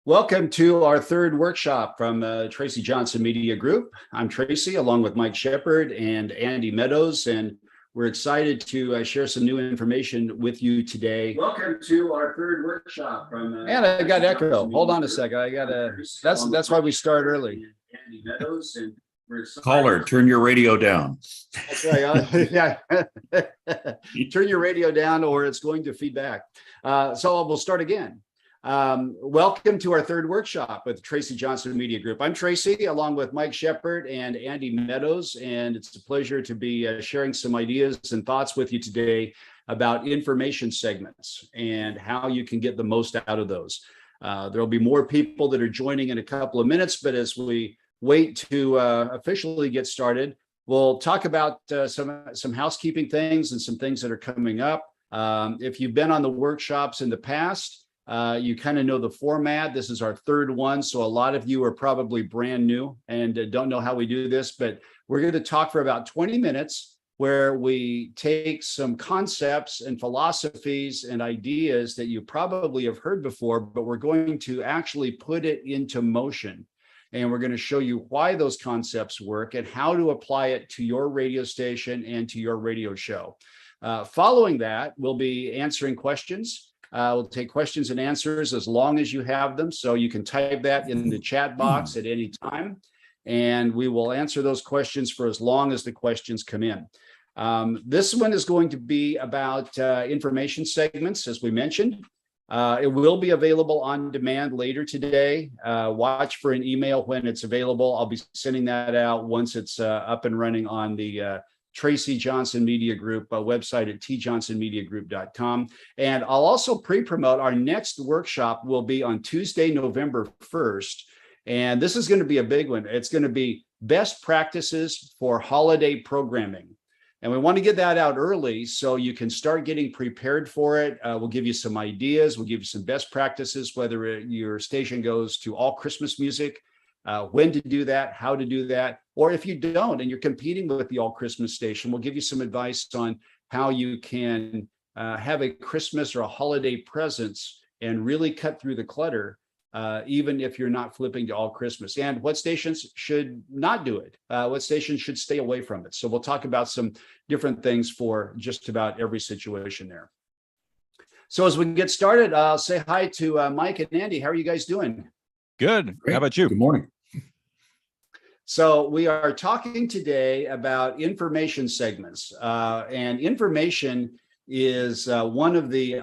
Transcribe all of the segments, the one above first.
Welcome to our third workshop from Tracy Johnson Media Group. I'm Tracy, along with Mike Shepard and Andy Meadows, and we're excited to share some new information with you today. Welcome to our third workshop from. And I got echo. Hold on a second. I got to. That's why we start early. Andy Meadows and. Caller, turn your radio down. That's right. Yeah. Turn your radio down or it's going to feedback. So we'll start again. Welcome to our third workshop with Tracy Johnson Media Group. I'm Tracy, along with Mike Shepard and Andy Meadows, and it's a pleasure to be sharing some ideas and thoughts with you today about information segments and how you can get the most out of those. There'll be more people that are joining in a couple of minutes, but as we wait to officially get started, we'll talk about some housekeeping things and some things that are coming up. If you've been on the workshops in the past, you kind of know the format. This is our third one, so a lot of you are probably brand new and don't know how we do this, but we're going to talk for about 20 minutes where we take some concepts and philosophies and ideas that you probably have heard before, but we're going to actually put it into motion. And we're going to show you why those concepts work and how to apply it to your radio station and to your radio show. Following that, we'll be answering questions. We'll take questions and answers as long as you have them. So you can type that in the chat box at any time, and we will answer those questions for as long as the questions come in. This one is going to be about information segments, as we mentioned. It will be available on demand later today. Watch for an email when it's available. I'll be sending that out once it's up and running on the Tracy Johnson Media Group website at tjohnsonmediagroup.com. And I'll also pre-promote our next workshop will be on Tuesday, November 1st. And this is going to be a big one. It's going to be best practices for holiday programming. And we want to get that out early so you can start getting prepared for it. We'll give you some ideas. We'll give you some best practices, whether your station goes to all Christmas music, when to do that, how to do that, or if you don't and you're competing with the all Christmas station, we'll give you some advice on how you can have a Christmas or a holiday presence and really cut through the clutter, even if you're not flipping to all Christmas, and what stations should not do it, what stations should stay away from it. So we'll talk about some different things for just about every situation there. So as we get started, I'll say hi to Mike and Andy. How are you guys doing? Good. Great. How about you? Good morning. So we are talking today about information segments, and information is one of the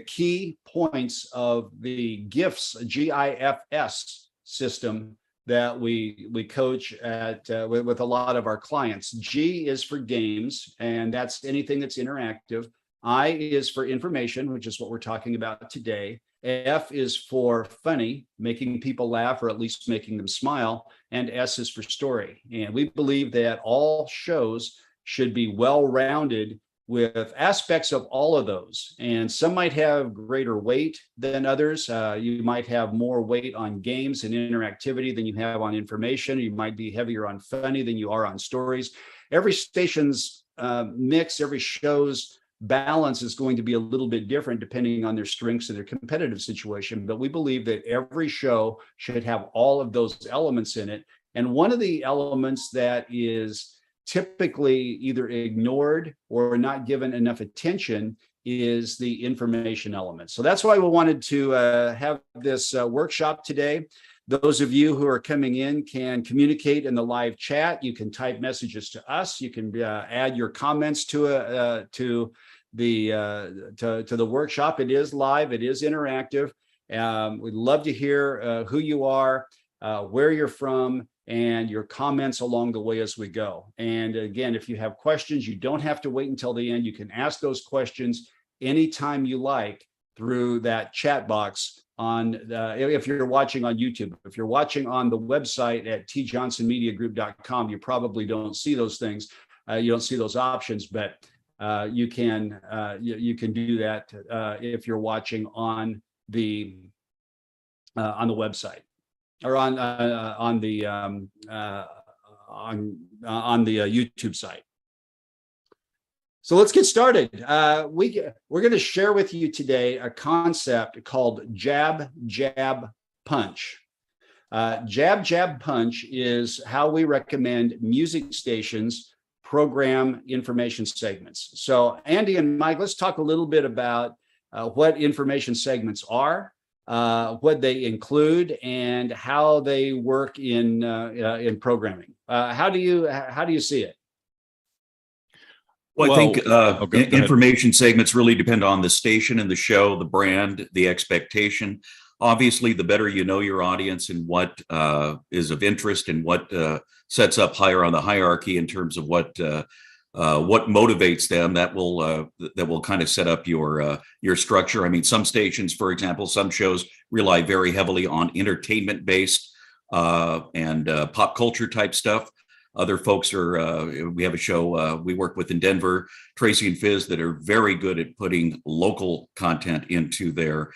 key points of the GIFS GIFS system that we coach at with a lot of our clients. G is for games, and that's anything that's interactive. I is for information, which is what we're talking about today. F is for funny, making people laugh or at least making them smile. And S is for story. And we believe that all shows should be well-rounded with aspects of all of those. And some might have greater weight than others. You might have more weight on games and interactivity than you have on information. You might be heavier on funny than you are on stories. Every station's mix, every show's balance is going to be a little bit different depending on their strengths and their competitive situation. But we believe that every show should have all of those elements in it. And one of the elements that is typically either ignored or not given enough attention is the information element. So that's why we wanted to have this workshop today. Those of you who are coming in can communicate in the live chat. You can type messages to us. You can add your comments to the workshop. It is live. It is interactive. We'd love to hear who you are, where you're from, and your comments along the way as we go. And again, if you have questions, you don't have to wait until the end. You can ask those questions anytime you like through that chat box on if you're watching on YouTube. If you're watching on the website at tjohnsonmediagroup.com, you probably don't see those things. You don't see those options, but you can do that if you're watching on the on the website or on the YouTube site. So let's get started. We're going to share with you today a concept called jab, jab, punch. Jab, jab, punch is how we recommend music stations program information segments. So Andy and Mike, let's talk a little bit about what information segments are, what they include, and how they work in programming. How do you see it? Well, I think information segments really depend on the station and the show, the brand, the expectation. Obviously, the better you know your audience and what is of interest and what sets up higher on the hierarchy in terms of what motivates them, that will kind of set up your structure. I mean, some stations, for example, some shows rely very heavily on entertainment-based and pop culture type stuff. Other folks we have a show we work with in Denver, Tracy and Fizz, that are very good at putting local content into their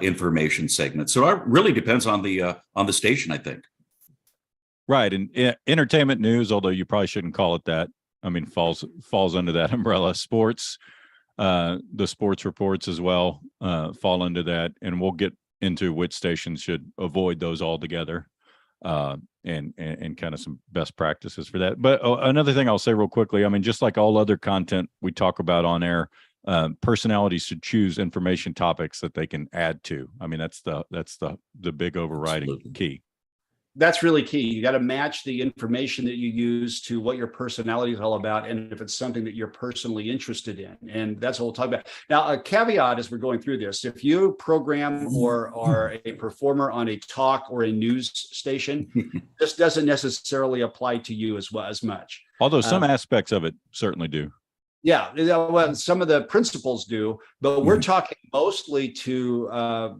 information segments. So it really depends on the station, I think. Right, and entertainment news, although you probably shouldn't call it that. I mean, falls under that umbrella. Sports, the sports reports as well fall into that, and we'll get into which stations should avoid those altogether. And kind of some best practices for that. But another thing I'll say real quickly, I mean, just like all other content we talk about on air, personalities should choose information topics that they can add to. I mean, that's the big overriding Absolutely. key. That's really key. You got to match the information that you use to what your personality is all about, and if it's something that you're personally interested in. And that's what we'll talk about. Now, a caveat as we're going through this: if you program or are a performer on a talk or a news station, this doesn't necessarily apply to you as much. Although some aspects of it certainly do. Yeah, well, some of the principles do, but we're talking mostly to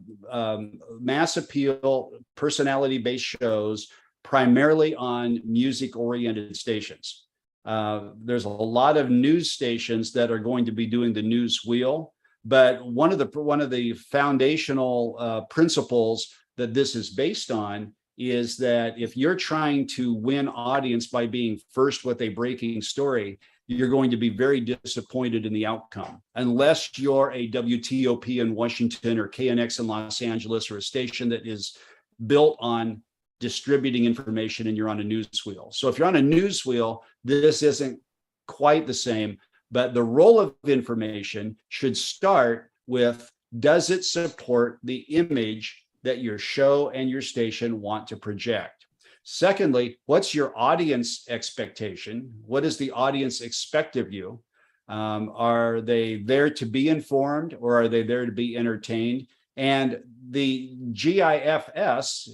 mass appeal, personality-based shows, primarily on music-oriented stations. There's a lot of news stations that are going to be doing the news wheel, but one of the foundational principles that this is based on is that if you're trying to win audience by being first with a breaking story, you're going to be very disappointed in the outcome, unless you're a WTOP in Washington or KNX in Los Angeles, or a station that is built on distributing information and you're on a news wheel. So if you're on a news wheel, this isn't quite the same, but the role of information should start with, does it support the image that your show and your station want to project? Secondly, what's your audience expectation? What does the audience expect of you? Are they there to be informed, or are they there to be entertained? And the GIFs,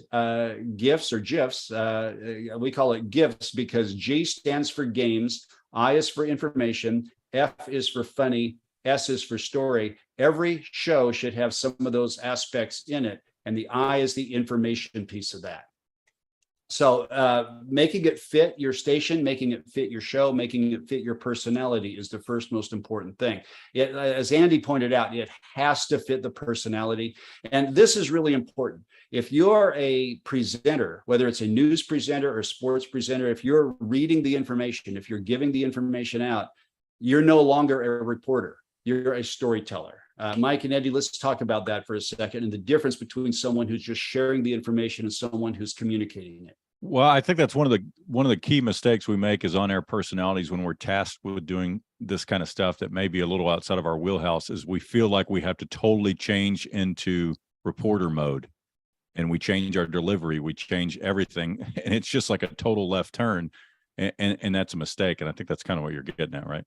GIFs or GIFs, we call it GIFs because G stands for games, I is for information, F is for funny, S is for story. Every show should have some of those aspects in it, and the I is the information piece of that. So making it fit your station, making it fit your show, making it fit your personality is the first most important thing. As Andy pointed out, it has to fit the personality. And this is really important. If you're a presenter, whether it's a news presenter or sports presenter, if you're reading the information, if you're giving the information out, you're no longer a reporter. You're a storyteller. Mike and Andy, let's talk about that for a second, and the difference between someone who's just sharing the information and someone who's communicating it. Well, I think that's one of the key mistakes we make is on-air personalities when we're tasked with doing this kind of stuff that may be a little outside of our wheelhouse, is we feel like we have to totally change into reporter mode, and we change our delivery, we change everything, and it's just like a total left turn, and that's a mistake. And I think that's kind of what you're getting at, right?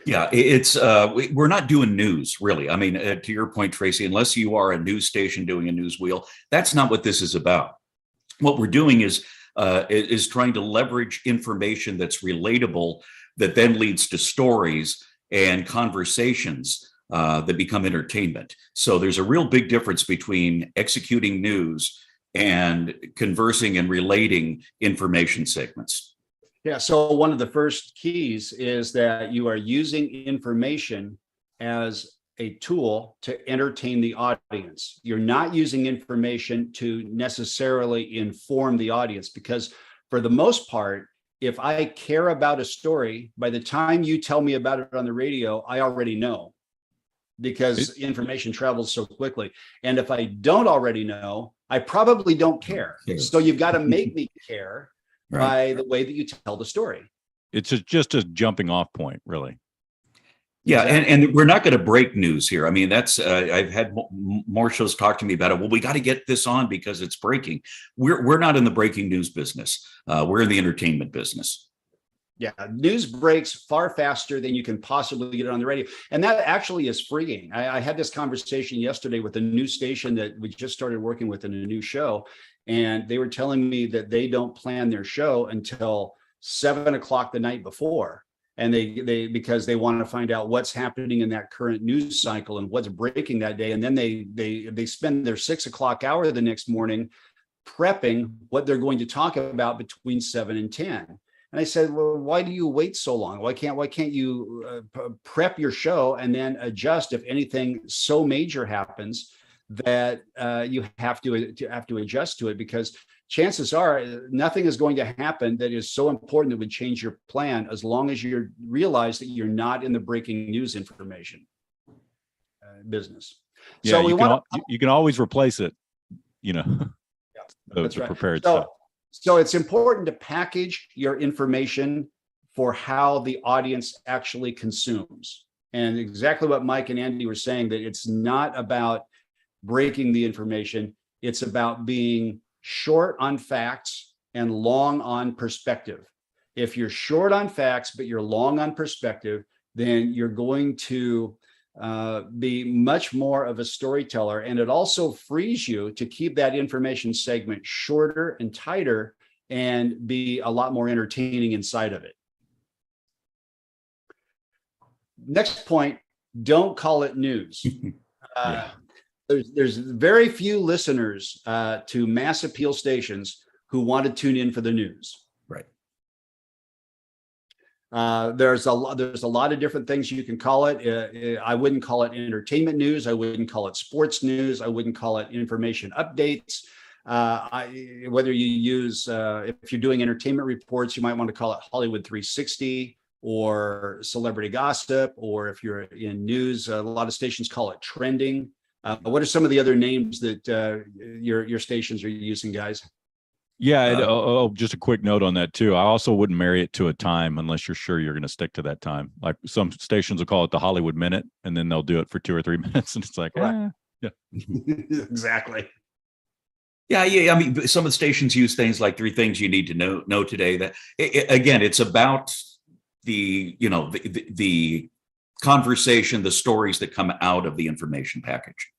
Yeah, it's we're not doing news, really. I mean, to your point, Tracy, unless you are a news station doing a news wheel, that's not what this is about. What we're doing is trying to leverage information that's relatable, that then leads to stories and conversations that become entertainment. So there's a real big difference between executing news and conversing and relating information segments. Yeah, so one of the first keys is that you are using information as a tool to entertain the audience. You're not using information to necessarily inform the audience, because for the most part, if I care about a story, by the time you tell me about it on the radio, I already know, because information travels so quickly. And if I don't already know, I probably don't care. So you've got to make me care by the way that you tell the story. It's just a jumping off point, really. Yeah, and we're not going to break news here. I mean, that's I've had more shows talk to me about it. Well, we got to get this on because it's breaking. We're not in the breaking news business. We're in the entertainment business. Yeah, news breaks far faster than you can possibly get it on the radio, and that actually is freeing. I had this conversation yesterday with a new station that we just started working with in a new show, and they were telling me that they don't plan their show until 7 o'clock the night before. And they because they want to find out what's happening in that current news cycle and what's breaking that day. And then they spend their 6 o'clock hour the next morning prepping what they're going to talk about between 7 and 10. And I said, well, why do you wait so long? Why can't you prep your show and then adjust if anything so major happens that you have to adjust to it? Because chances are nothing is going to happen that is so important that would change your plan, as long as you realize that you're not in the breaking news information business. Yeah, so you can always replace it, Yeah, that's right. Prepared stuff. So it's important to package your information for how the audience actually consumes. And exactly what Mike and Andy were saying, that it's not about breaking the information. It's about being short on facts and long on perspective. If you're short on facts, but you're long on perspective, then you're going to be much more of a storyteller. And it also frees you to keep that information segment shorter and tighter and be a lot more entertaining inside of it. Next point, don't call it news. There's very few listeners to mass appeal stations who want to tune in for the news. Right. There's a lot of different things you can call it. I wouldn't call it entertainment news. I wouldn't call it sports news. I wouldn't call it information updates. Whether you use, if you're doing entertainment reports, you might want to call it Hollywood 360 or celebrity gossip, or if you're in news, a lot of stations call it trending. What are some of the other names that your stations are using, guys? Yeah, just a quick note on that too. I also wouldn't marry it to a time unless you're sure you're going to stick to that time. Like some stations will call it the Hollywood Minute, and then they'll do it for 2 or 3 minutes, and it's like, yeah. Exactly. Yeah. I mean, some of the stations use things like 3 things you need to know today. That again, it's about the conversation, the stories that come out of the information package.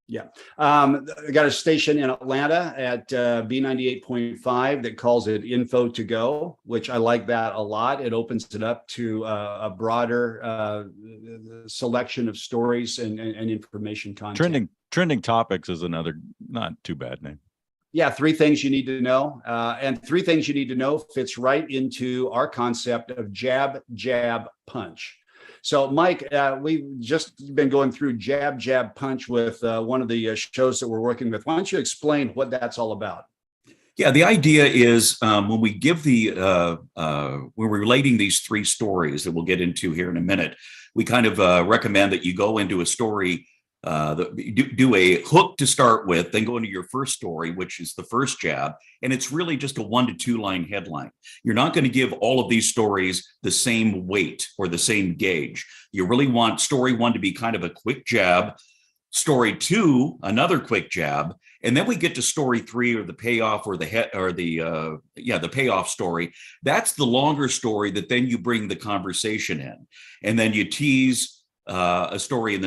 Yeah. I got a station in Atlanta at B98.5 that calls it Info to Go, which I like that a lot. It opens it up to a broader selection of stories and information content. Trending topics is another not too bad name. Yeah, 3 things you need to know. And 3 things you need to know fits right into our concept of jab, jab, punch. So, Mike, we've just been going through jab, jab, punch with one of the shows that we're working with. Why don't you explain what that's all about? Yeah, the idea is when we give when we're relating these 3 stories that we'll get into here in a minute, we kind of recommend that you go into a story, do a hook to start with, then go into your first story, which is the first jab. And it's really just a 1 to 2 line headline. You're not going to give all of these stories the same weight or the same gauge. You really want story 1 to be kind of a quick jab, story 2, another quick jab. And then we get to story 3, or the payoff, or the payoff story. That's the longer story that then you bring the conversation in, and then you tease a story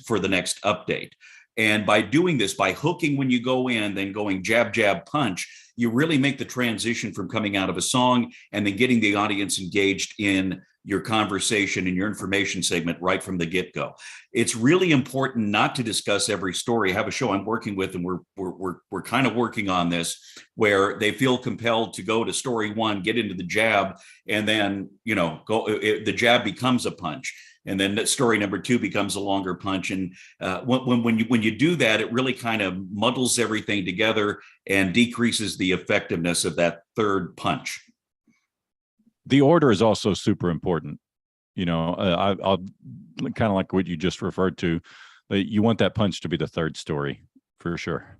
for the next update. And by doing this, by hooking when you go in, then going jab, jab, punch, you really make the transition from coming out of a song and then getting the audience engaged in your conversation and your information segment right from the get-go. It's really important not to discuss every story. I have a show I'm working with, and we're kind of working on this, where they feel compelled to go to story 1, get into the jab, and then the jab becomes a punch. And then that story number 2 becomes a longer punch. And when you do that, it really kind of muddles everything together and decreases the effectiveness of that third punch. The order is also super important. I'll kind of like what you just referred to. You want that punch to be the third story for sure.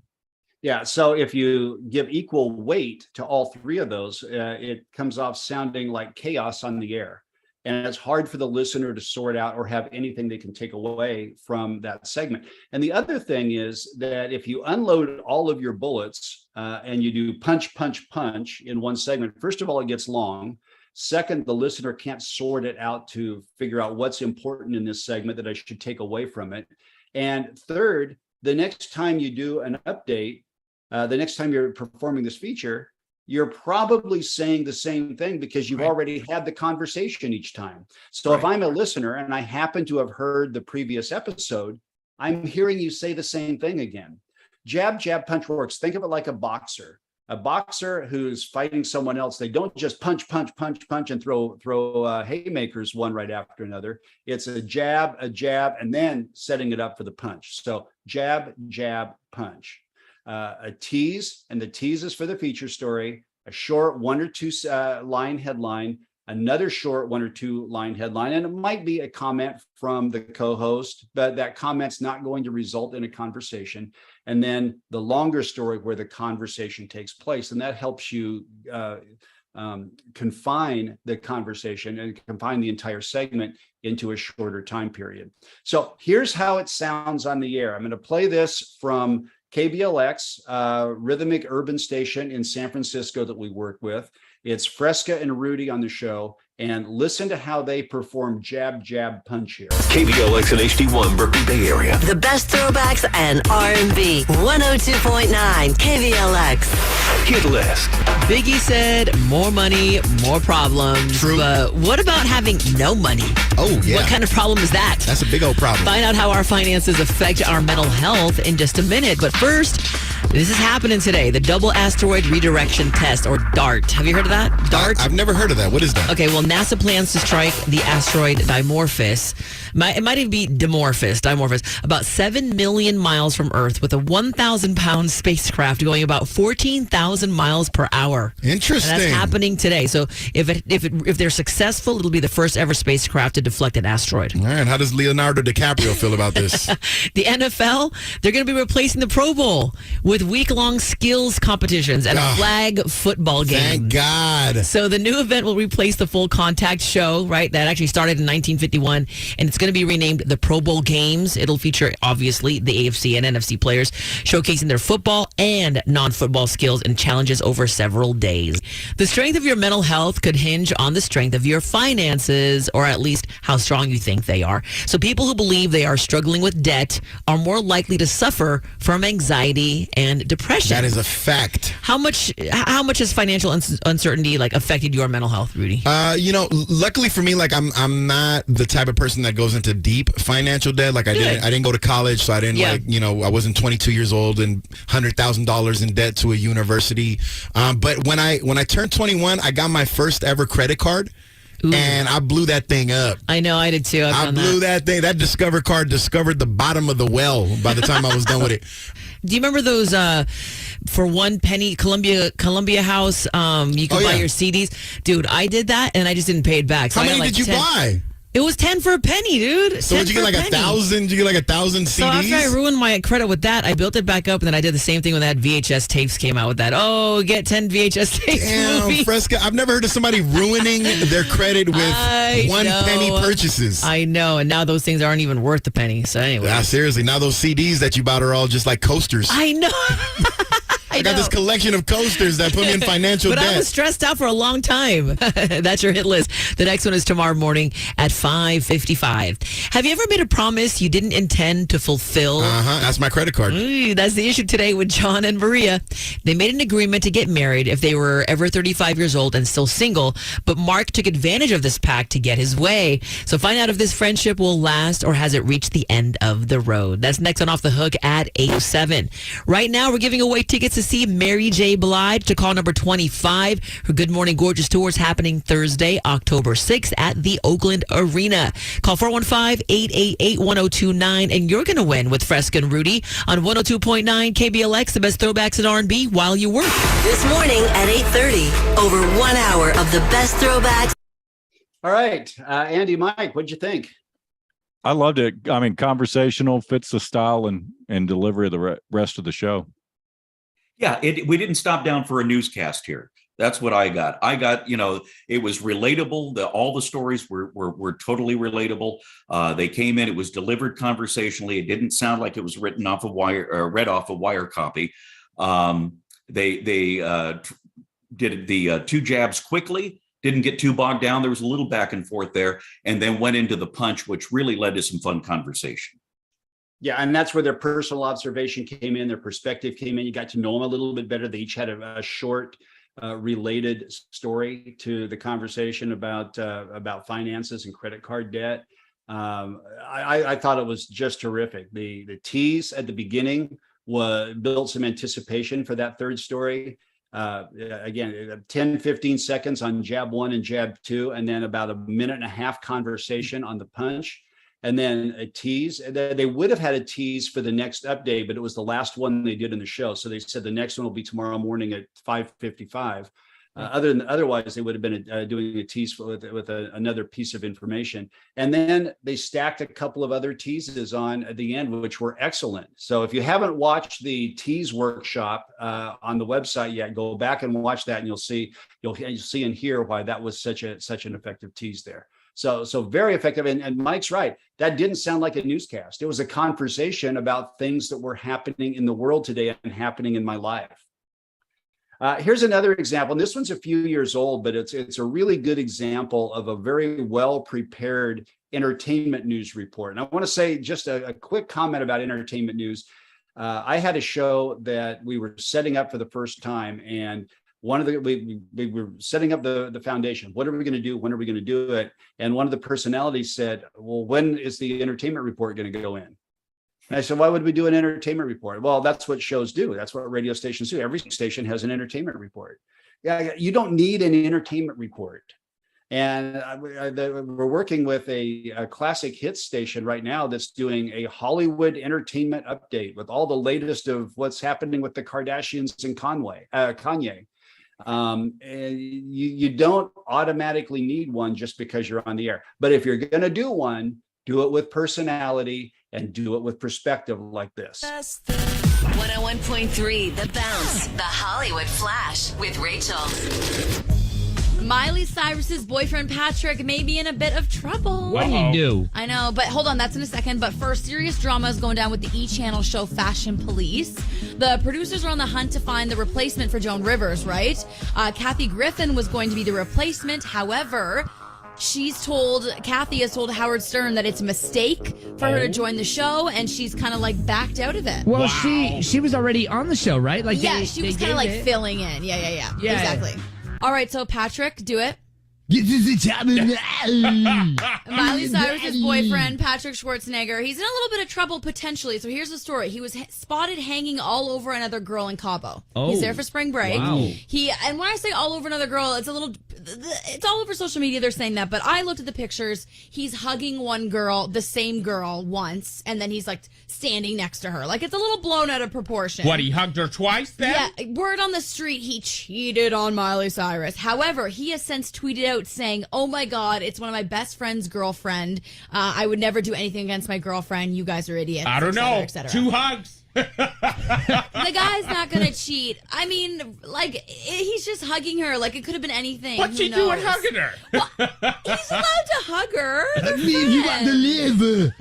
Yeah. So if you give equal weight to all 3 of those, it comes off sounding like chaos on the air. And it's hard for the listener to sort out or have anything they can take away from that segment. And the other thing is that if you unload all of your bullets and you do punch, punch, punch in one segment, first of all, it gets long. Second, the listener can't sort it out to figure out what's important in this segment that I should take away from it. And third, the next time you do an update, the next time you're performing this feature, you're probably saying the same thing because you've already had the conversation each time. So if I'm a listener and I happen to have heard the previous episode, I'm hearing you say the same thing again. Jab, jab, punch works. Think of it like a boxer. A boxer who's fighting someone else, they don't just punch, punch, punch, punch, and throw haymakers one right after another. It's a jab, and then setting it up for the punch. So jab, jab, punch. A tease, and the tease is for the feature story, a short 1 or 2 line headline, another short 1 or 2 line headline, and it might be a comment from the co-host, but that comment's not going to result in a conversation. And then the longer story where the conversation takes place, and that helps you confine the conversation and confine the entire segment into a shorter time period. So here's how it sounds on the air. I'm going to play this from KBLX, rhythmic urban station in San Francisco that we work with. It's Fresca and Rudy on the show, and listen to how they perform jab, jab, punch here. KBLX and HD1 Berkeley Bay Area. The best throwbacks and R&B. 102.9 KBLX. Hit list. Biggie said, more money, more problems. True. But what about having no money? Oh, yeah. What kind of problem is that? That's a big old problem. Find out how our finances affect our mental health in just a minute. But first, this is happening today. The Double Asteroid Redirection Test, or DART. Have you heard of that? DART? I've never heard of that. What is that? Okay, well, NASA plans to strike the asteroid Dimorphos. It might even be Dimorphos, about 7 million miles from Earth with a 1,000-pound spacecraft going about 14,000 miles per hour. Interesting. And that's happening today. So if they're successful, it'll be the first ever spacecraft to deflect an asteroid. All right. How does Leonardo DiCaprio feel about this? The NFL, they're going to be replacing the Pro Bowl with week-long skills competitions and a flag football game. Thank God. So the new event will replace the full contact show, right? That actually started in 1951, and it's going to be renamed the Pro Bowl Games. It'll feature, obviously, the AFC and NFC players showcasing their football and non-football skills and challenges over several days. The strength of your mental health could hinge on the strength of your finances, or at least how strong you think they are. So people who believe they are struggling with debt are more likely to suffer from anxiety and depression. That is a fact. How much has financial uncertainty affected your mental health, Rudy? Luckily for me, I'm not the type of person that goes into deep financial debt. I didn't go to college, so I didn't I wasn't 22 years old and $100,000 in debt to a university. But when I turned 21, I got my first ever credit card. Ooh. And I blew that thing up. I know, I did too. I blew that thing. That Discover card discovered the bottom of the well by the time I was done with it. Do you remember those for 1 penny Columbia House? You could buy your CDs. Dude, I did that and I just didn't pay it back. So how many did you buy? It was 10 for a penny, dude. So did you get 1,000? Did you get 1,000 CDs? So after I ruined my credit with that, I built it back up, and then I did the same thing when that VHS tapes came out with that. Oh, get 10 VHS tapes. Damn, movie. Fresca. I've never heard of somebody ruining their credit with 1 penny purchases. I know, and now those things aren't even worth the penny. So anyway. Yeah, seriously. Now those CDs that you bought are all just like coasters. I know. I got this collection of coasters that put me in financial debt. But I was stressed out for a long time. That's your hit list. The next one is tomorrow morning at 5:55. Have you ever made a promise you didn't intend to fulfill? That's my credit card. That's the issue today with John and Maria. They made an agreement to get married if they were ever 35 years old and still single, but Mark took advantage of this pact to get his way. So find out if this friendship will last or has it reached the end of the road. That's next on Off the Hook at 8:07. Right now, we're giving away tickets to see Mary J. Blige to call number 25. Her Good Morning Gorgeous tour is happening Thursday, October 6th at the Oakland Arena. Call 415-888-1029 and you're going to win with Fresca and Rudy on 102.9 KBLX, the best throwbacks in R&B while you work. This morning at 8:30, over 1 hour of the best throwbacks. All right. Andy, Mike, what'd you think? I loved it. I mean, conversational, fits the style and delivery of the rest of the show. Yeah, we didn't stop down for a newscast here. That's what I got. It was relatable. All the stories were totally relatable. They came in. It was delivered conversationally. It didn't sound like it was written off a wire, read off a wire copy. They did the two jabs quickly. Didn't get too bogged down. There was a little back and forth there, and then went into the punch, which really led to some fun conversation. Yeah, and that's where their personal observation came in, their perspective came in. You got to know them a little bit better. They each had a short, related story to the conversation about finances and credit card debt. I thought it was just terrific. The tease at the beginning built some anticipation for that third story. Again, 10, 15 seconds on jab 1 and jab 2, and then about a minute and a half conversation on the punch, and then a tease. They would have had a tease for the next update, but it was the last one they did in the show. So they said the next one will be tomorrow morning at 5:55. Otherwise, they would have been doing a tease with another piece of information. And then they stacked a couple of other teases on at the end, which were excellent. So if you haven't watched the tease workshop on the website yet, go back and watch that, and you'll see and hear why that was such an effective tease there. So very effective. And Mike's right. That didn't sound like a newscast. It was a conversation about things that were happening in the world today and happening in my life. Here's another example, and this one's a few years old, but it's a really good example of a very well-prepared entertainment news report. And I want to say just a quick comment about entertainment news. I had a show that we were setting up for the first time, and we were setting up the foundation. What are we going to do? When are we going to do it? And one of the personalities said, well, when is the entertainment report going to go in? And I said, why would we do an entertainment report? Well, that's what shows do. That's what radio stations do. Every station has an entertainment report. Yeah, you don't need an entertainment report. And we're working with a classic hits station right now that's doing a Hollywood entertainment update with all the latest of what's happening with the Kardashians and Kanye. And you don't automatically need one just because you're on the air. But if you're going to do one, do it with personality and do it with perspective like this. 101.3 The Bounce, the Hollywood Flash with Rachel. Miley Cyrus's boyfriend Patrick may be in a bit of trouble. What do you do? I know, but hold on, that's in a second. But first, serious drama is going down with the E! show Fashion Police. The producers are on the hunt to find the replacement for Joan Rivers, right? Kathy Griffin was going to be the replacement. However, Kathy has told Howard Stern that it's a mistake for her to join the show, and she's kind of like backed out of it. Well, she was already on the show, right? Like she was kind of like filling in. Yeah. Exactly. All right, so Patrick, do it. Miley Cyrus's boyfriend, Patrick Schwarzenegger, he's in a little bit of trouble potentially. So here's the story. He was spotted hanging all over another girl in Cabo. He's there for spring break. Wow. And when I say all over another girl, it's all over social media. They're saying that, but I looked at the pictures. He's hugging one girl, the same girl once, and then he's like standing next to her. Like it's a little blown out of proportion. What, he hugged her twice then? Yeah, word on the street, he cheated on Miley Cyrus. However, he has since tweeted out saying, oh my God, it's one of my best friend's girlfriend. I would never do anything against my girlfriend. You guys are idiots. I don't know. Et cetera. 2 hugs. The guy's not gonna cheat. I mean, like, he's just hugging her. Like, it could have been anything. What's he doing hugging her? Well, he's allowed to hug her. You got to live.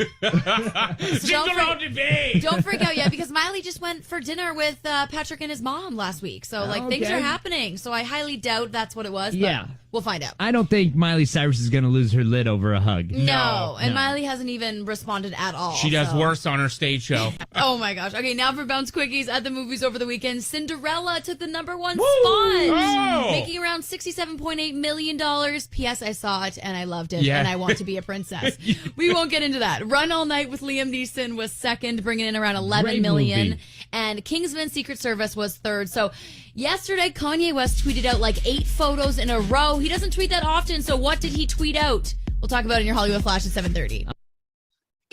Don't freak out yet, because Miley just went for dinner with Patrick and his mom last week. So, like, things are happening. So I highly doubt that's what it was. But we'll find out. I don't think Miley Cyrus is going to lose her lid over a hug. No. And Miley hasn't even responded at all. She does worse on her stage show. Oh, my gosh. Okay, now for Bounce Quickies at the movies over the weekend. Cinderella took the #1 spot, making around $67.8 million. P.S. I saw it and I loved it, and I want to be a princess. We won't get into that. Run All Night with Liam Neeson was second, bringing in around $11 million. Movie. And Kingsman Secret Service was third. So yesterday, Kanye West tweeted out like 8 photos in a row. He doesn't tweet that often, so what did he tweet out? We'll talk about it in your Hollywood Flash at 7:30.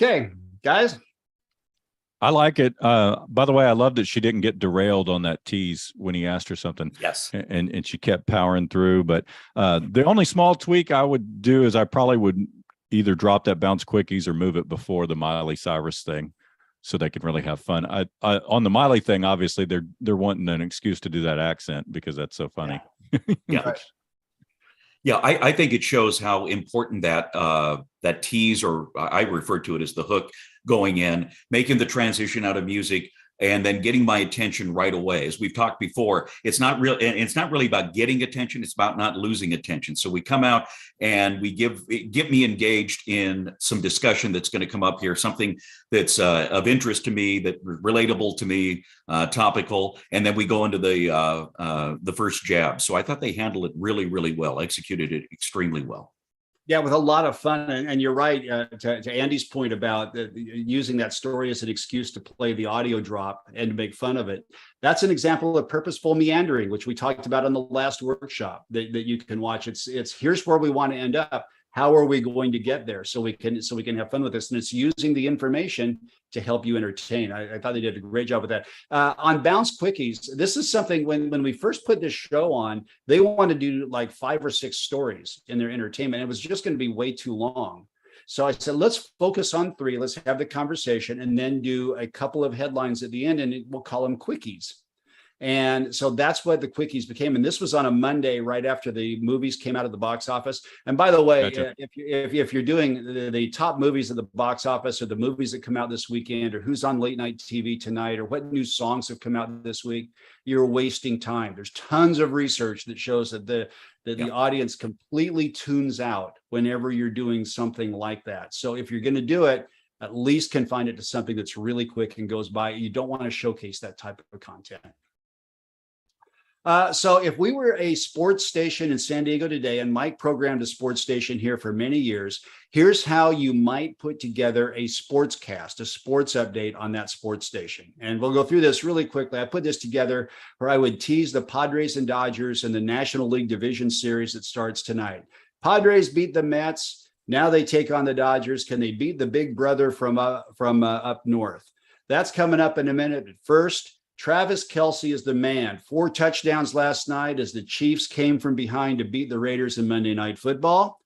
Okay, guys. I like it. By the way, I love that she didn't get derailed on that tease when he asked her something. Yes. And she kept powering through. But the only small tweak I would do is I probably would either drop that Bounce Quickies or move it before the Miley Cyrus thing so they can really have fun. I on the Miley thing, obviously, they're wanting an excuse to do that accent because that's so funny. Yeah. Right. Yeah, I think it shows how important that tease, or I refer to it as the hook, going in, making the transition out of music, and then getting my attention right away. As we've talked before, it's not really about getting attention. It's about not losing attention. So we come out and we get me engaged in some discussion that's going to come up here, something that's of interest to me, that relatable to me, topical, and then we go into the first jab. So I thought they handled it really, really well, executed it extremely well. Yeah, with a lot of fun. And you're right, to Andy's point about using that story as an excuse to play the audio drop and to make fun of it. That's an example of purposeful meandering, which we talked about on the last workshop that you can watch. It's here's where we want to end up. How are we going to get there so we can have fun with this? And it's using the information to help you entertain. I thought they did a great job with that. On Bounce Quickies, this is something when we first put this show on, they wanted to do like 5 or 6 stories in their entertainment. It was just going to be way too long. So I said, let's focus on 3. Let's have the conversation and then do a couple of headlines at the end, and we'll call them quickies. And so that's what the quickies became. And this was on a Monday right after the movies came out of the box office. And by the way, gotcha. if you're doing the top movies at the box office, or the movies that come out this weekend, or who's on late night TV tonight, or what new songs have come out this week, you're wasting time. There's tons of research that shows that the audience completely tunes out whenever you're doing something like that. So if you're going to do it, at least confine it to something that's really quick and goes by. You don't want to showcase that type of content. So if we were a sports station in San Diego today, and Mike programmed a sports station here for many years, here's how you might put together a sports cast, a sports update on that sports station. And we'll go through this really quickly. I put this together where I would tease the Padres and Dodgers in the National League Division Series that starts tonight. Padres beat the Mets. Now they take on the Dodgers. Can they beat the big brother from up north? That's coming up in a minute. But first, Travis Kelce is the man. 4 touchdowns last night as the Chiefs came from behind to beat the Raiders in Monday Night Football.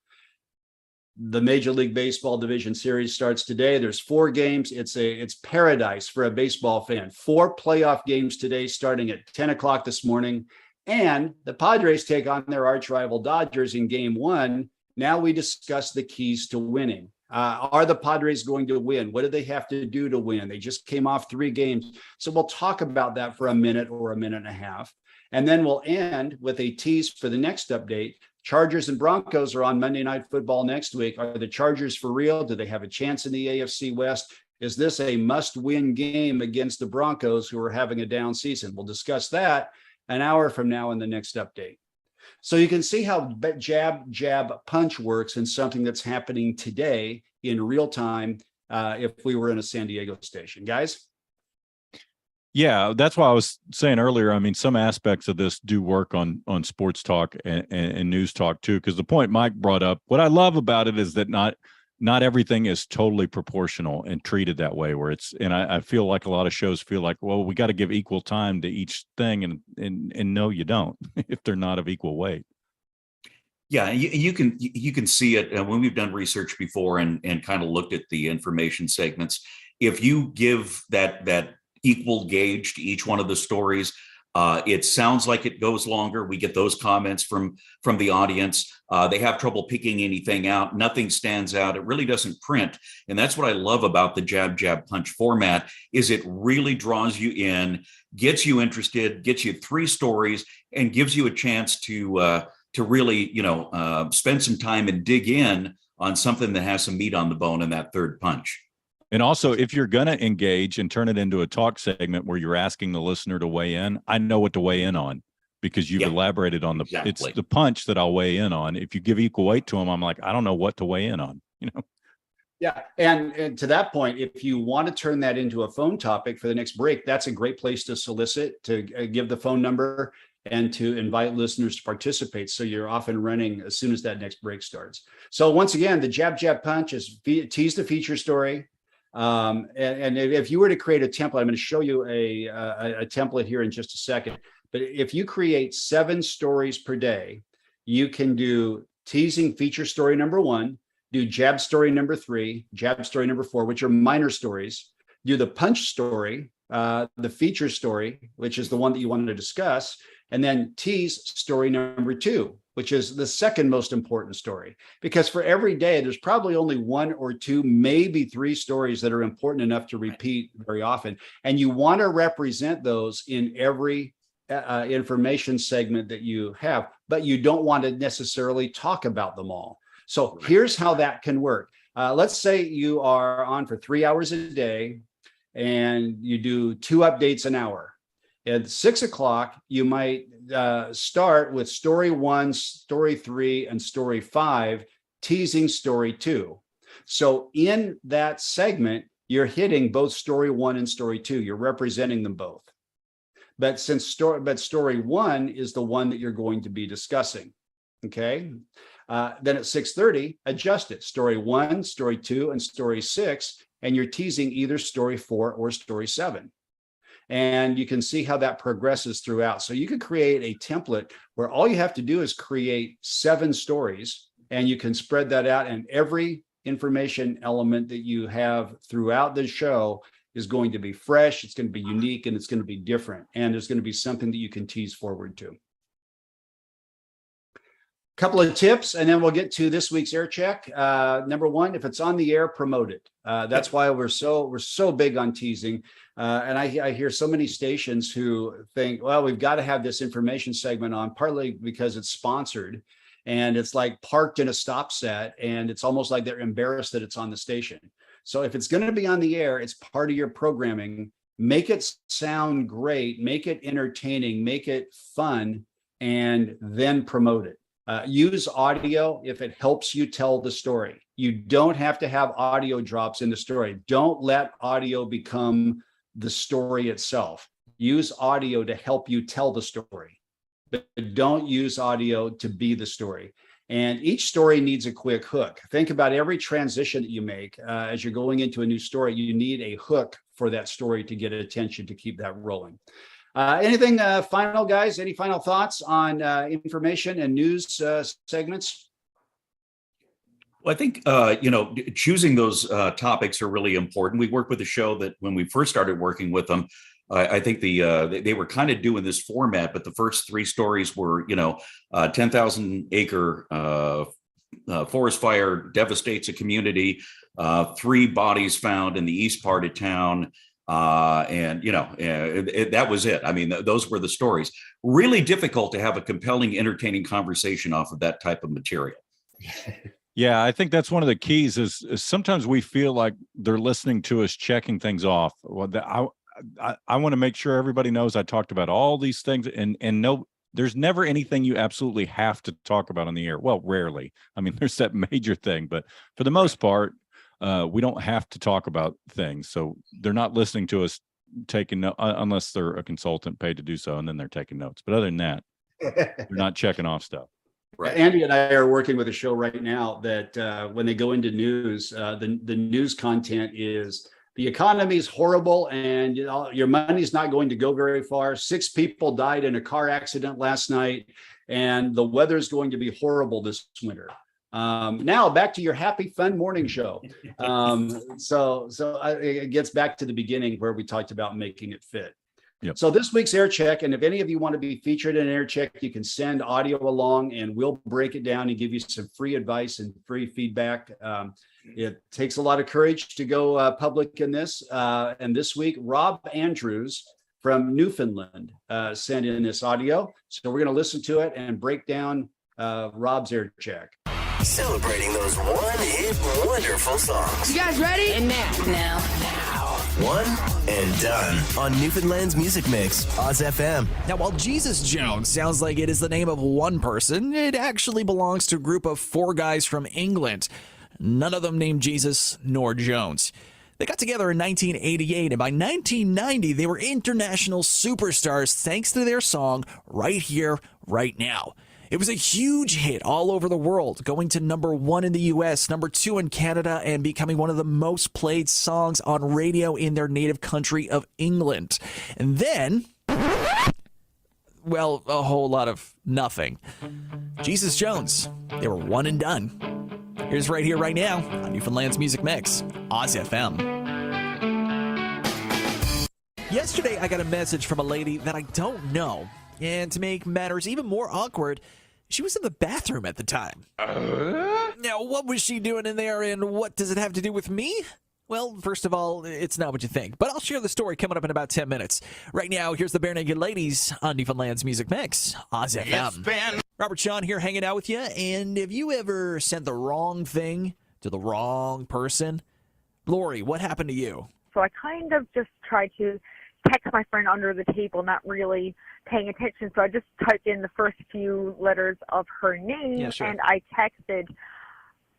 The Major League Baseball Division Series starts today. There's 4 games. It's paradise for a baseball fan. 4 playoff games today starting at 10 o'clock this morning. And the Padres take on their arch rival Dodgers in game 1. Now we discuss the keys to winning. Are the Padres going to win? What do they have to do to win? They just came off 3 games. So we'll talk about that for a minute or a minute and a half. And then we'll end with a tease for the next update. Chargers and Broncos are on Monday Night Football next week. Are the Chargers for real? Do they have a chance in the AFC West? Is this a must-win game against the Broncos, who are having a down season? We'll discuss that an hour from now in the next update. So you can see how jab, punch works in something that's happening today in real time if we were in a San Diego station. Guys? Yeah, that's why I was saying earlier, I mean, some aspects of this do work on sports talk and news talk too, because the point Mike brought up, what I love about it is that not everything is totally proportional and treated that way, where and I feel like a lot of shows feel like, well, we got to give equal time to each thing. And no, you don't, if they're not of equal weight. Yeah, you can see it when we've done research before and kind of looked at the information segments. If you give that equal gauge to each one of the stories, it sounds like it goes longer. We get those comments from the audience. They have trouble picking anything out. Nothing stands out. It really doesn't print. And that's what I love about the jab, punch format, is it really draws you in, gets you interested, gets you 3 stories, and gives you a chance to really, spend some time and dig in on something that has some meat on the bone in that third punch. And also, if you're going to engage and turn it into a talk segment where you're asking the listener to weigh in, I know what to weigh in on because you've elaborated on it's the punch that I'll weigh in on. If you give equal weight to them, I'm like, I don't know what to weigh in on, Yeah. And to that point, if you want to turn that into a phone topic for the next break, that's a great place to solicit, to give the phone number and to invite listeners to participate. So you're off and running as soon as that next break starts. So once again, the jab, jab, punch is tease the feature story. And if you were to create a template, I'm going to show you a template here in just a second. But if you create 7 stories per day, you can do teasing feature story number 1, do jab story number 3, jab story number 4, which are minor stories, do the punch story, the feature story, which is the one that you wanted to discuss, and then tease story number 2, which is the second most important story. Because for every day, there's probably only 1 or 2, maybe 3 stories that are important enough to repeat very often. And you want to represent those in every information segment that you have, but you don't want to necessarily talk about them all. So here's how that can work. Let's say you are on for 3 hours a day and you do 2 updates an hour. At 6 o'clock, you might start with story 1, story 3, and story 5, teasing story 2. So in that segment, you're hitting both story 1 and story 2. You're representing them both. But story 1 is the one that you're going to be discussing. Okay. Then at 6:30, adjust it. Story 1, story 2, and story 6, and you're teasing either story 4 or story 7. And you can see how that progresses throughout. So you could create a template where all you have to do is create 7 stories, and you can spread that out, and every information element that you have throughout the show is going to be fresh, it's going to be unique, and it's going to be different. And there's going to be something that you can tease forward to. Couple of tips, and then we'll get to this week's air check. Number 1, if it's on the air, promote it. That's why we're so big on teasing. And I hear so many stations who think, well, we've got to have this information segment on, partly because it's sponsored and it's like parked in a stop set, and it's almost like they're embarrassed that it's on the station. So if it's going to be on the air, it's part of your programming. Make it sound great, make it entertaining, make it fun, and then promote it. Use audio if it helps you tell the story. You don't have to have audio drops in the story. Don't let audio become the story itself. Use audio to help you tell the story, but don't use audio to be the story. And each story needs a quick hook. Think about every transition that you make as you're going into a new story. You need a hook for that story to get attention, to keep that rolling. Anything final, guys? Any final thoughts on information and news segments? Well, I think, choosing those topics are really important. We work with a show that when we first started working with them, I think they were kind of doing this format, but the first 3 stories were, 10,000 acre forest fire devastates a community, 3 bodies found in the east part of town. That was it. I mean, those were the stories. Really difficult to have a compelling, entertaining conversation off of that type of material. Yeah, I think that's one of the keys is sometimes we feel like they're listening to us checking things off. Well, I want to make sure everybody knows I talked about all these things, and no, there's never anything you absolutely have to talk about on the air. Well, rarely. I mean, there's that major thing, but for the most part, we don't have to talk about things. So they're not listening to us taking notes unless they're a consultant paid to do so, and then they're taking notes. But other than that, they're not checking off stuff. Right. Andy and I are working with a show right now that when they go into news, the news content is the economy is horrible and your money's not going to go very far. 6 people died in a car accident last night, and the weather's going to be horrible this winter. Now back to your happy, fun morning show. So it gets back to the beginning where we talked about making it fit. Yep. So this week's air check, and if any of you want to be featured in an air check, you can send audio along and we'll break it down and give you some free advice and free feedback. It takes a lot of courage to go public in this. And this week, Rob Andrews from Newfoundland sent in this audio. So we're going to listen to it and break down Rob's air check. Celebrating those one-hit wonderful songs. You guys ready? And now. One and done on Newfoundland's Music Mix, Oz FM. Now, while Jesus Jones sounds like it is the name of one person, it actually belongs to a group of 4 guys from England. None of them named Jesus nor Jones. They got together in 1988, and by 1990, they were international superstars thanks to their song Right Here, Right Now. It was a huge hit all over the world, going to number 1 in the U.S., number 2 in Canada, and becoming one of the most played songs on radio in their native country of England. And then, well, a whole lot of nothing. Jesus Jones, they were one and done. Here's Right Here, Right Now on Newfoundland's Music Mix, Oz FM. Yesterday, I got a message from a lady that I don't know. And to make matters even more awkward, she was in the bathroom at the time. Now, what was she doing in there, and what does it have to do with me? Well, first of all, it's not what you think, but I'll share the story coming up in about 10 minutes. Right now, here's the Bare Naked Ladies on Newfoundland's Music Mix, Oz FM. Yes, Ben. Robert Sean here hanging out with you, and have you ever sent the wrong thing to the wrong person? Lori, what happened to you? So I kind of just tried to text my friend under the table, not really paying attention. So I just typed in the first few letters of her name, and I texted,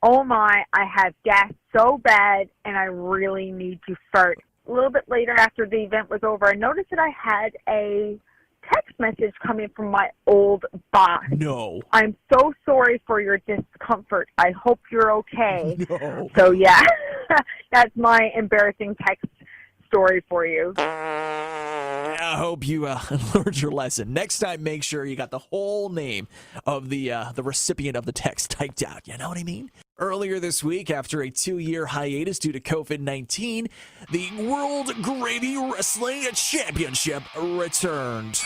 "Oh my, I have gas so bad and I really need to fart." A little bit later, after the event was over, I noticed that I had a text message coming from my old boss. No. "I'm so sorry for your discomfort. I hope you're okay." No. So yeah, that's my embarrassing text story for you. I hope you learned your lesson. Next time, make sure you got the whole name of the recipient of the text typed out. You know what I mean? Earlier this week, after a 2-year hiatus due to COVID-19, the World Gravy Wrestling Championship returned.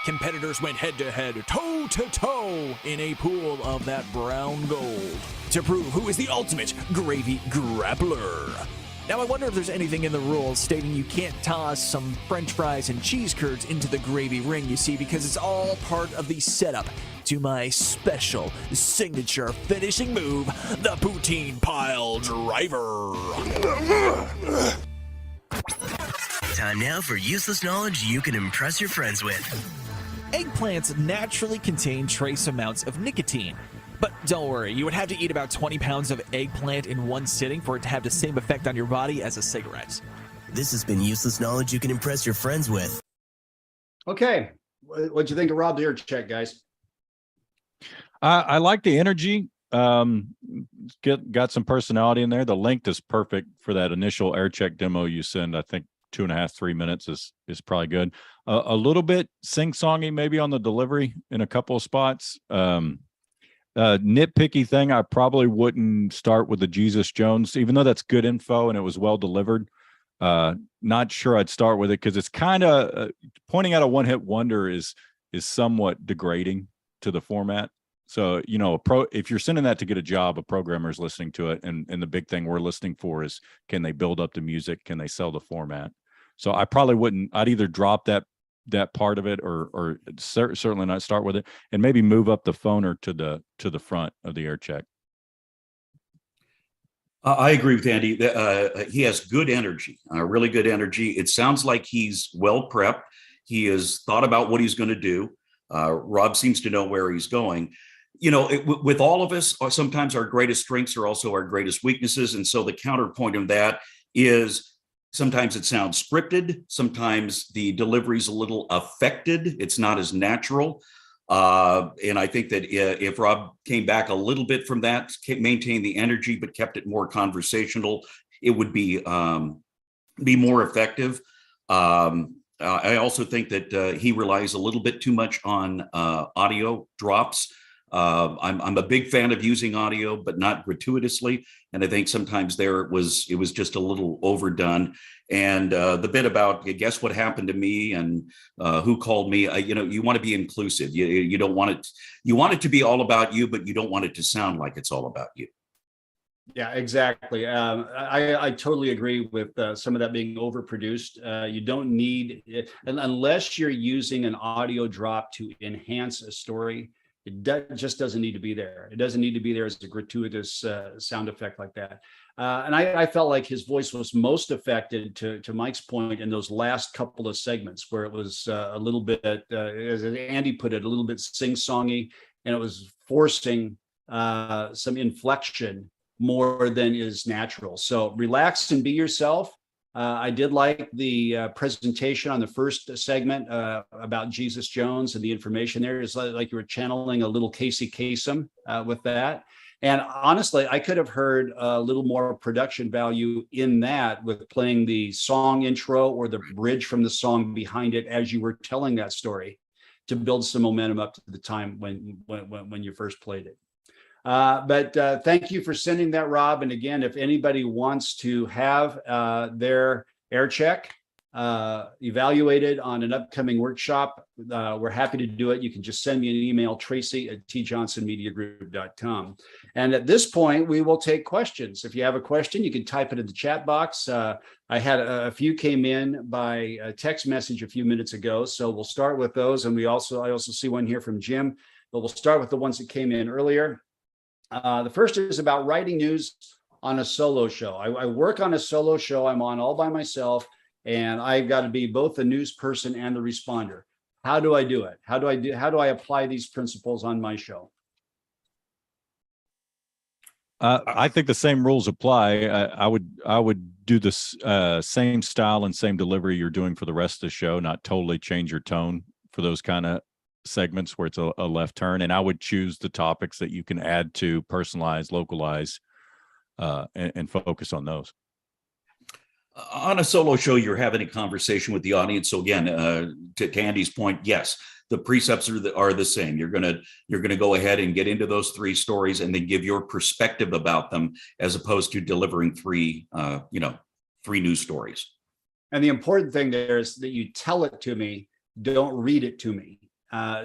Competitors went head-to-head, toe-to-toe in a pool of that brown gold to prove who is the ultimate gravy grappler. Now, I wonder if there's anything in the rules stating you can't toss some french fries and cheese curds into the gravy ring, you see, because it's all part of the setup to my special signature finishing move, the poutine pile driver. Time now for useless knowledge you can impress your friends with. Eggplants naturally contain trace amounts of nicotine. But don't worry, you would have to eat about 20 pounds of eggplant in one sitting for it to have the same effect on your body as a cigarette. This has been useless knowledge you can impress your friends with. Okay. What'd you think of Rob the Aircheck, guys? I like the energy. Got some personality in there. The length is perfect for that initial Aircheck demo you send. I think 2.5, 3 minutes is probably good. A little bit sing-songy maybe on the delivery in a couple of spots. Nitpicky thing, I probably wouldn't start with the Jesus Jones, even though that's good info and it was well delivered. Not sure I'd start with it because it's kind of pointing out a one-hit wonder is somewhat degrading to the format. So, you know, if you're sending that to get a job, a programmer's listening to it, and the big thing we're listening for is, can they build up the music? Can they sell the format? So I probably wouldn't. I'd either drop that part of it or certainly not start with it, and maybe move up the phoner to the front of the Aircheck. I agree with Andy. He has good energy, really good energy. It sounds like he's well prepped. He has thought about what he's going to do. Rob seems to know where he's going. You know, with all of us, sometimes our greatest strengths are also our greatest weaknesses. And so the counterpoint of that is sometimes it sounds scripted. Sometimes the delivery is a little affected. It's not as natural. And I think that if Rob came back a little bit from that, maintained the energy, but kept it more conversational, it would be more effective. I also think that he relies a little bit too much on audio drops. I'm a big fan of using audio, but not gratuitously. And I think sometimes it was just a little overdone. And the bit about guess what happened to me and who called me, you want to be inclusive. You don't want it. You want it to be all about you, but you don't want it to sound like it's all about you. Yeah, exactly. I totally agree with some of that being overproduced. You don't need it unless you're using an audio drop to enhance a story. Just doesn't need to be there. It doesn't need to be there as a gratuitous sound effect like that. And I felt like his voice was most affected, to Mike's point, in those last couple of segments where it was a little bit, as Andy put it, a little bit sing-songy, and it was forcing some inflection more than is natural. So relax and be yourself. I did like the presentation on the first segment about Jesus Jones and the information there. It's like you were channeling a little Casey Kasem with that. And honestly, I could have heard a little more production value in that with playing the song intro or the bridge from the song behind it as you were telling that story to build some momentum up to the time when you first played it. But thank you for sending that, Rob. And again, if anybody wants to have their Aircheck evaluated on an upcoming workshop, we're happy to do it. You can just send me an email, tracy@tjohnsonmediagroup.com. And at this point, we will take questions. If you have a question, you can type it in the chat box. I had a few came in by text message a few minutes ago, so we'll start with those. And I also see one here from Jim, but we'll start with the ones that came in earlier. The first is about writing news on a solo show. I work on a solo show. I'm on all by myself, and I've got to be both the news person and the responder. How do I do it? How do I apply these principles on my show? I think the same rules apply. I would do this same style and same delivery you're doing for the rest of the show, not totally change your tone for those kind of segments where it's a left turn. And I would choose the topics that you can add to, personalize, localize, and focus on those. On a solo show, you're having a conversation with the audience. So again, to Andy's point, yes, the precepts are the same. You're gonna go ahead and get into those three stories and then give your perspective about them, as opposed to delivering three news stories. And the important thing there is that you tell it to me, don't read it to me.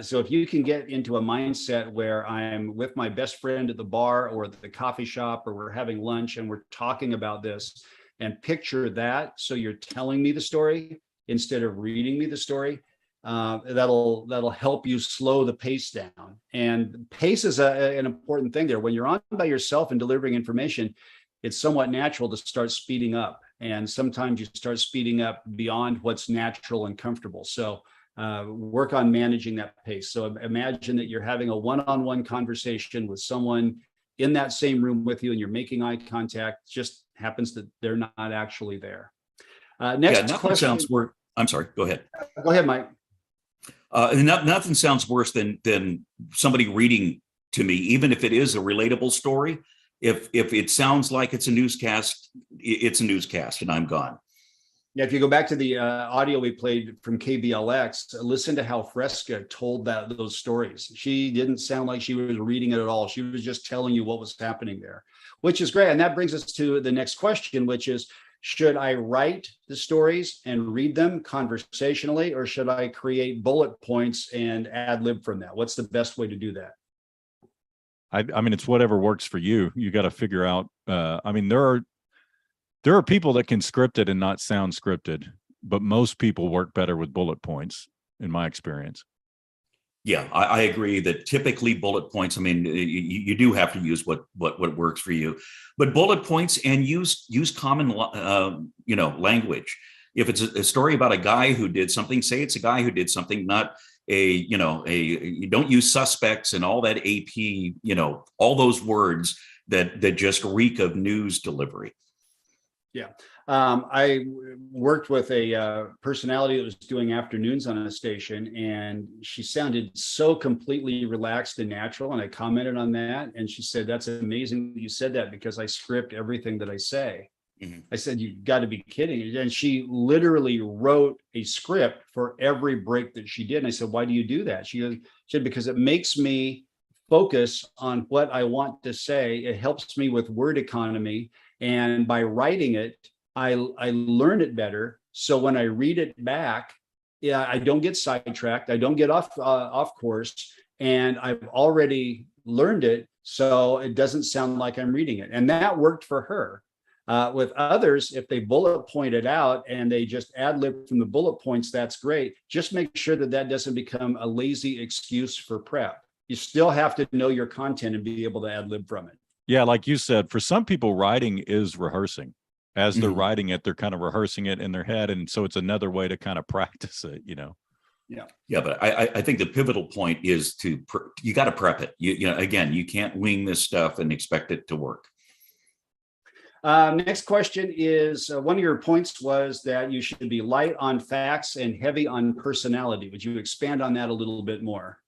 So if you can get into a mindset where I'm with my best friend at the bar or the coffee shop, or we're having lunch and we're talking about this, and picture that, so you're telling me the story instead of reading me the story, that'll help you slow the pace down. And pace is an important thing there. When you're on by yourself and delivering information, it's somewhat natural to start speeding up. And sometimes you start speeding up beyond what's natural and comfortable. So work on managing that pace. So imagine that you're having a one-on-one conversation with someone in that same room with you, and you're making eye contact. Just happens that they're not actually there. Next question. I'm sorry, go ahead. Go ahead, Mike. Nothing sounds worse than somebody reading to me, even if it is a relatable story. If it sounds like it's a newscast, it's a newscast, and I'm gone. Yeah, if you go back to the audio we played from KBLX, listen to how Fresca told those stories. She didn't sound like she was reading it at all. She was just telling you what was happening there, which is great. And that brings us to the next question, which is, should I write the stories and read them conversationally, or should I create bullet points and ad lib from that? What's the best way to do that? I mean, it's whatever works for you. You got to figure out. I mean, there are people that can script it and not sound scripted, but most people work better with bullet points, in my experience. Yeah, I agree that typically bullet points, I mean, you do have to use what works for you, but bullet points, and use common, language. If it's a story about a guy who did something, say it's a guy who did something, not you don't use suspects and all that AP, all those words that just reek of news delivery. Yeah. I worked with a personality that was doing afternoons on a station, and she sounded so completely relaxed and natural. And I commented on that, and she said, "That's amazing that you said that, because I script everything that I say." Mm-hmm. I said, "You've got to be kidding." And she literally wrote a script for every break that she did. And I said, "Why do you do that?" She said, "Because it makes me focus on what I want to say. It helps me with word economy. And by writing it, I learn it better. So when I read it back, I don't get sidetracked. I don't get off course. And I've already learned it. So it doesn't sound like I'm reading it." And that worked for her. With others, if they bullet point it out and they just ad lib from the bullet points, that's great. Just make sure that doesn't become a lazy excuse for prep. you still have to know your content and be able to ad lib from it. Yeah, like you said, for some people, writing is rehearsing. As they're writing it, they're kind of rehearsing it in their head, and so it's another way to kind of practice it, Yeah, but I think the pivotal point is you got to prep it. You know, again, you can't wing this stuff and expect it to work. Next question is, one of your points was that you should be light on facts and heavy on personality. Would you expand on that a little bit more?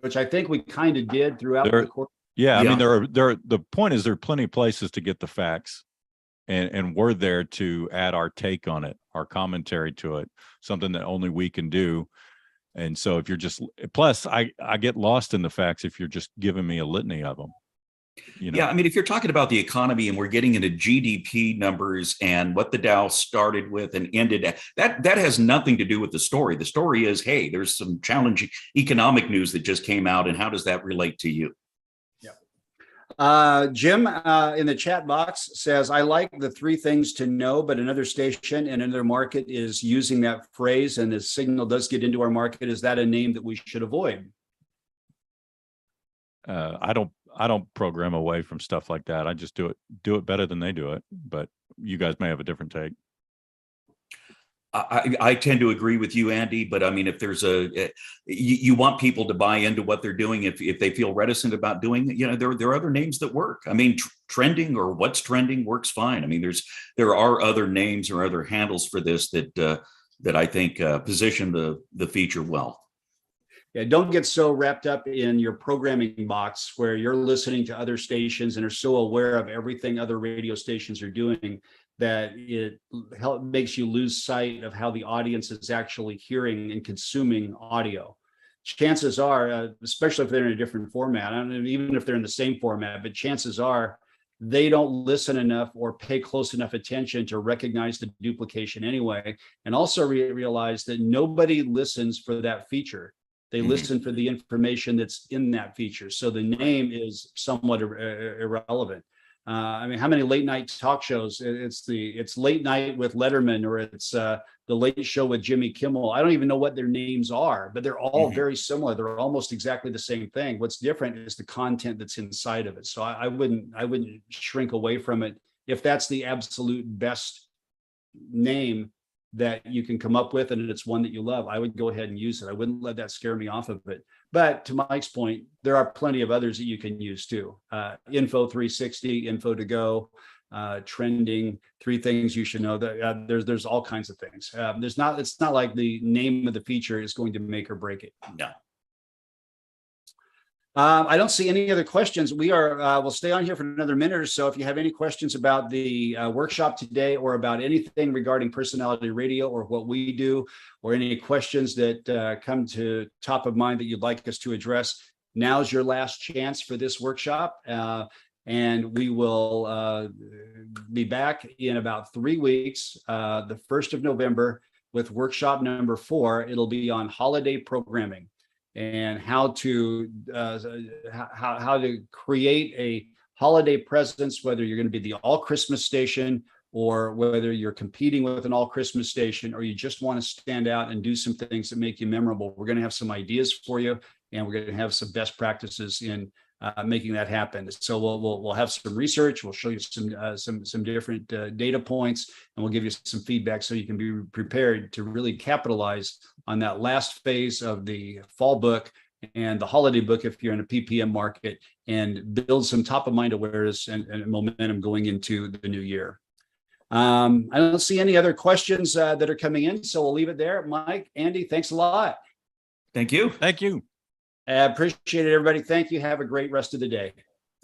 Which I think we kind of did throughout the course. Yeah, I mean, the point is there are plenty of places to get the facts, and we're there to add our take on it, our commentary to it, something that only we can do. And so if you're just, plus I get lost in the facts if you're just giving me a litany of them. Yeah, I mean, if you're talking about the economy and we're getting into GDP numbers and what the Dow started with and ended at, that has nothing to do with the story. The story is, hey, there's some challenging economic news that just came out, and how does that relate to you? Jim in the chat box says, I like the 3 things to know, but another station and another market is using that phrase, and the signal does get into our market. Is that a name that we should avoid? I don't program away from stuff like that. I just do it better than they do it, but you guys may have a different take. I tend to agree with you, Andy, but I mean, if there's you want people to buy into what they're doing. If they feel reticent about doing it, there are other names that work. I mean, trending or what's trending works fine. I mean, there are other names or other handles for this that I think position the feature well. Yeah, don't get so wrapped up in your programming box where you're listening to other stations and are so aware of everything other radio stations are doing that it makes you lose sight of how the audience is actually hearing and consuming audio. Chances are, especially if they're in a different format, I don't know, even if they're in the same format, but chances are they don't listen enough or pay close enough attention to recognize the duplication anyway. And also realize that nobody listens for that feature. They listen for the information that's in that feature. So the name is somewhat irrelevant. I mean, how many late night talk shows? It's Late Night with Letterman, or it's the Late Show with Jimmy Kimmel. I don't even know what their names are, but they're all very similar. They're almost exactly the same thing. What's different is the content that's inside of it. So I wouldn't shrink away from it. If that's the absolute best name that you can come up with and it's one that you love, I would go ahead and use it. I wouldn't let that scare me off of it. But to Mike's point, there are plenty of others that you can use too. Info 360, Info to Go, Trending, 3 things you should know. That there's all kinds of things. It's not like the name of the feature is going to make or break it. No. I don't see any other questions. We'll stay on here for another minute or so. If you have any questions about the workshop today, or about anything regarding personality radio or what we do, or any questions that come to top of mind that you'd like us to address, now's your last chance for this workshop. And we will be back in about 3 weeks, the 1st of November, with workshop number 4. It'll be on holiday programming and how to create a holiday presence, whether you're going to be the all Christmas station or whether you're competing with an all Christmas station, or you just want to stand out and do some things that make you memorable. We're going to have some ideas for you, and we're going to have some best practices in making that happen. So we'll have some research. We'll show you some different data points, and we'll give you some feedback so you can be prepared to really capitalize on that last phase of the fall book and the holiday book if you're in a PPM market, and build some top of mind awareness and momentum going into the new year. I don't see any other questions that are coming in, so we'll leave it there. Mike, Andy, thanks a lot. Thank you. Thank you. I appreciate it, everybody. Thank you. Have a great rest of the day.